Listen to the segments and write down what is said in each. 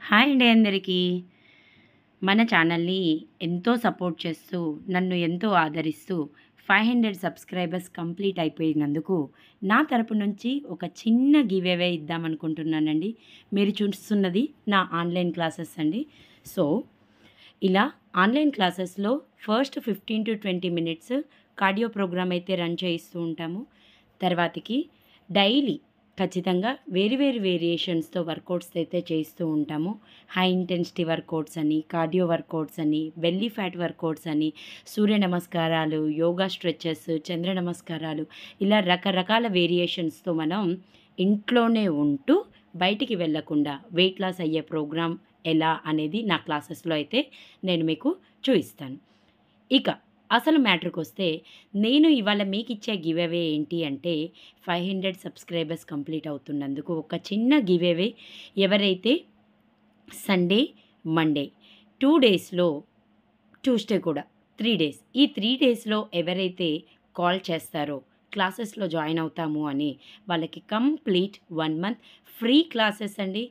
Hi అండి అందరికీ. మన ఛానల్‌ని ఎంతో సపోర్ట్ చేస్తూ, నన్ను ఎంతో ఆదరిస్తూ 500 సబ్స్క్రైబర్స్ కంప్లీట్ అయిపోయినందుకు నా తరపు నుంచి ఒక చిన్న గివ్ అవే ఇద్దామనుకుంటున్నానండి. మీరు చూస్తున్నది నా ఆన్‌లైన్ క్లాసెస్ అండి. సో, ఇలా ఆన్‌లైన్ క్లాసెస్‌లో ఫస్ట్ 15-20 మినిట్స్ కార్డియో ప్రోగ్రామ్ అయితే రన్ చేయిస్తూ ఉంటాము. తర్వాతకి డైలీ ఖచ్చితంగా వేరు వేరు వేరియేషన్స్‌తో వర్కౌట్స్ అయితే చేయిస్తూ ఉంటాము. హై ఇంటెన్సిటీ వర్కౌట్స్ అని, కార్డియో వర్కౌట్స్ అని, బెల్లీ ఫ్యాట్ వర్కౌట్స్ అని, సూర్య నమస్కారాలు, యోగా స్ట్రెచెస్, చంద్ర నమస్కారాలు, ఇలా రకరకాల వేరియేషన్స్‌తో మనం ఇంట్లోనే ఉంటూ బయటికి వెళ్ళకుండా వెయిట్ లాస్ అయ్యే ప్రోగ్రామ్ ఎలా అనేది నా క్లాసెస్‌లో అయితే నేను మీకు చూయిస్తాను. ఇక అసలు మ్యాటర్‌కొస్తే నేను ఇవాళ మీకిచ్చే గివ్ అవే ఏంటి అంటే 500 సబ్స్క్రైబర్స్ కంప్లీట్ అవుతున్నందుకు ఒక చిన్న గివ్ అవే. ఎవరైతే సండే, మండే 2 డేస్‌లో, ట్యూస్డే కూడా 3 డేస్, ఈ 3 డేస్‌లో ఎవరైతే కాల్ చేస్తారో క్లాసెస్‌లో జాయిన్ అవుతాము అని వాళ్ళకి కంప్లీట్ 1 మంత్ ఫ్రీ క్లాసెస్ అండి.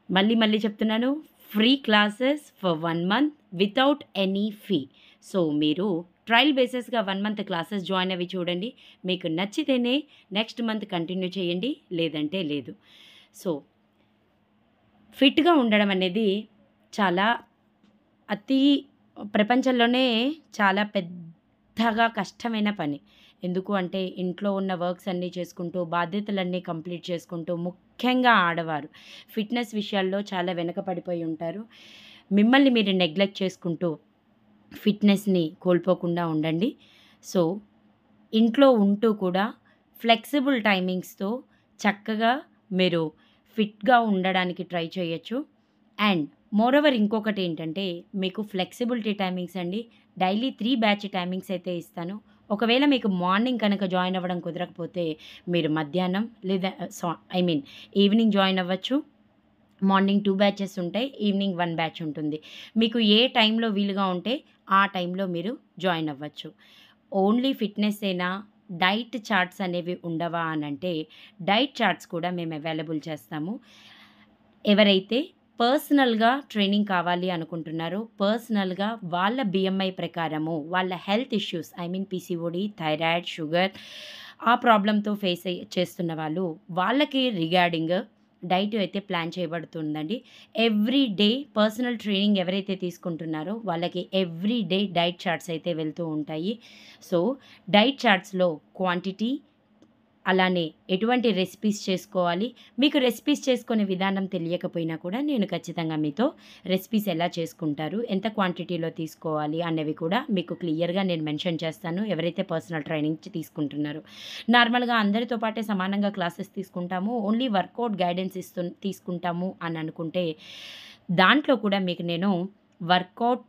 మళ్ళీ చెప్తున్నాను, free classes for 1 month without any fee. So, మీరు ట్రయల్ బేసిస్‌గా 1 మంత్ క్లాసెస్ జాయిన్ అవ్వి చూడండి. మీకు నచ్చితేనే నెక్స్ట్ మంత్ కంటిన్యూ చేయండి, లేదంటే లేదు. సో, ఫిట్‌గా ఉండడం అనేది చాలా ప్రపంచంలోనే చాలా పెద్దగా కష్టమైన పని. ఎందుకు అంటే ఇంట్లో ఉన్న వర్క్స్ అన్నీ చేసుకుంటూ, బాధ్యతలన్నీ కంప్లీట్ చేసుకుంటూ, ముఖ్యంగా ఆడవారు ఫిట్‌నెస్ విషయాల్లో చాలా వెనకపడిపోయి ఉంటారు. మిమ్మల్ని మీరు నెగ్లెక్ట్ చేసుకుంటూ ఫిట్‌నెస్‌ని కోల్పోకుండా ఉండండి. సో, ఇంట్లో ఉంటూ కూడా ఫ్లెక్సిబుల్ టైమింగ్స్‌తో చక్కగా మీరు ఫిట్‌గా ఉండడానికి ట్రై చేయొచ్చు. అండ్ మోరోవర్ ఇంకొకటేంటంటే మీకు ఫ్లెక్సిబిలిటీ టైమింగ్స్ అండి. డైలీ 3 బ్యాచ్ టైమింగ్స్ అయితే ఇస్తాను. ఒకవేళ మీకు మార్నింగ్ కనుక జాయిన్ అవ్వడం కుదరకపోతే మీరు మధ్యాహ్నం లేదా ఈవినింగ్ జాయిన్ అవ్వచ్చు. మార్నింగ్ 2 బ్యాచెస్ ఉంటాయి. ఈవినింగ్ 1 బ్యాచ్ ఉంటుంది. మీకు ఏ టైంలో వీలుగా ఉంటే ఆ టైంలో మీరు జాయిన్ అవ్వచ్చు. ఓన్లీ ఫిట్‌నెస్సేనా, డైట్ చార్ట్స్ అనేవి ఉండవా అనంటే, డైట్ చార్ట్స్ కూడా మేము అవైలబుల్ చేస్తాము. ఎవరైతే పర్సనల్‌గా ట్రైనింగ్ కావాలి అనుకుంటున్నారో, పర్సనల్‌గా వాళ్ళ BMI ప్రకారము, వాళ్ళ health issues PCOD, thyroid, sugar ఆ ప్రాబ్లమ్‌తో ఫేస్ చేస్తున్న వాళ్ళు, వాళ్ళకి రిగార్డింగ్ డైట్ అయితే ప్లాన్ చేయబడుతుందండి. ఎవ్రీ డే పర్సనల్ ట్రైనింగ్ ఎవరైతే తీసుకుంటున్నారో వాళ్ళకి ఎవ్రీ డే డైట్ చార్ట్స్ అయితే వెళ్తూ ఉంటాయి. సో, డైట్ చార్ట్స్‌లో క్వాంటిటీ, అలానే ఎటువంటి రెసిపీస్ చేసుకోవాలి, మీకు రెసిపీస్ చేసుకునే విధానం తెలియకపోయినా కూడా నేను ఖచ్చితంగా మీతో రెసిపీస్ ఎలా చేసుకుంటారు, ఎంత క్వాంటిటీలో తీసుకోవాలి అనేవి కూడా మీకు క్లియర్‌గా నేను మెన్షన్ చేస్తాను. ఎవరైతే పర్సనల్ ట్రైనింగ్ తీసుకుంటున్నారో. నార్మల్‌గా అందరితో పాటే సమానంగా క్లాసెస్ తీసుకుంటాము, ఓన్లీ వర్కౌట్ గైడెన్స్ తీసుకుంటాము అని అనుకుంటే, దాంట్లో కూడా మీకు నేను వర్కౌట్‌తో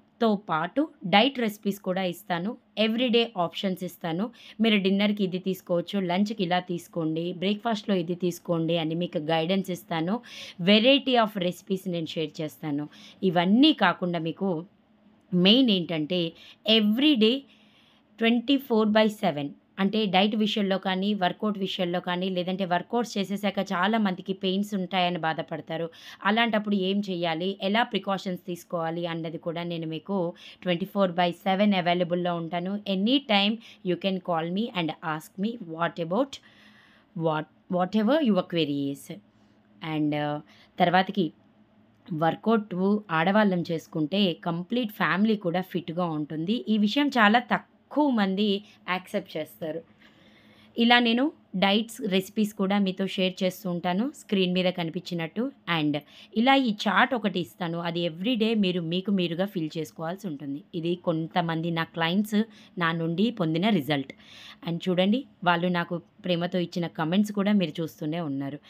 పాటు డైట్ రెసిపీస్ కూడా ఇస్తాను. ఎవ్రీడే ఆప్షన్స్ ఇస్తాను. మీరు డిన్నర్‌కి ఇది తీసుకోవచ్చు, లంచ్‌కి ఇలా తీసుకోండి, బ్రేక్‌ఫాస్ట్‌లో ఇది తీసుకోండి అని మీకు గైడెన్స్ ఇస్తాను. వెరైటీ ఆఫ్ రెసిపీస్ నేను షేర్ చేస్తాను. ఇవన్నీ కాకుండా మీకు మెయిన్ ఏంటంటే ఎవ్రీడే 24/7 అంటే డైట్ విషయంలో కానీ, వర్కౌట్ విషయంలో కానీ, లేదంటే వర్కౌట్స్ చేసేసాక చాలా మందికి పెయిన్స్ ఉంటాయని బాధపడతారు. అలాంటప్పుడు ఏం చేయాలి, ఎలా ప్రికాషన్స్ తీసుకోవాలి అన్నది కూడా నేను మీకు 24/7 అవైలబుల్‌లో ఉంటాను. Any time you can call me and ask me whatever your query is. And తర్వాతకి వర్కౌటు ఆడవాళ్ళం చేసుకుంటే కంప్లీట్ ఫ్యామిలీ కూడా ఫిట్‌గా ఉంటుంది. ఈ విషయం చాలా తక్కువ మంది యాక్సెప్ట్ చేస్తారు. ఇలా నేను డైట్స్, రెసిపీస్ కూడా మీతో షేర్ చేస్తూ ఉంటాను స్క్రీన్ మీద కనిపించినట్టు. అండ్ ఇలా ఈ చార్ట్ ఒకటి ఇస్తాను. అది ఎవ్రీడే మీరు మీకు మీరుగా ఫిల్ చేసుకోవాల్సి ఉంటుంది. ఇది కొంతమంది నా క్లయింట్స్ నా నుండి పొందిన రిజల్ట్. అండ్ చూడండి, వాళ్ళు నాకు ప్రేమతో ఇచ్చిన కమెంట్స్ కూడా మీరు చూస్తూనే ఉన్నారు.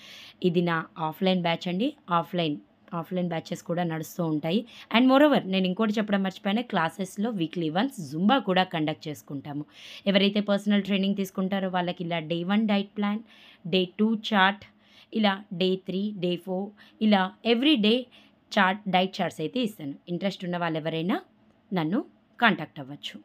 ఇది నా ఆఫ్‌లైన్ బ్యాచ్ అండి. ఆఫ్‌లైన్ బ్యాచెస్ కూడా నడుస్తూ ఉంటాయి. అండ్ మోరోవర్ నేను ఇంకోటి చెప్పడం మర్చిపోయాను. క్లాసెస్‌లో వీక్లీ వన్స్ జుంబా కూడా కండక్ట్ చేసుకుంటాము. ఎవరైతే పర్సనల్ ట్రైనింగ్ తీసుకుంటారో వాళ్ళకి ఇలా day 1 diet plan, day 2 chart, ఇలా డే 3, డే 4 ఇలా ఎవ్రీ డే డైట్ చార్ట్స్ అయితే ఇస్తాను. ఇంట్రెస్ట్ ఉన్న వాళ్ళెవరైనా నన్ను కాంటాక్ట్ అవ్వచ్చు.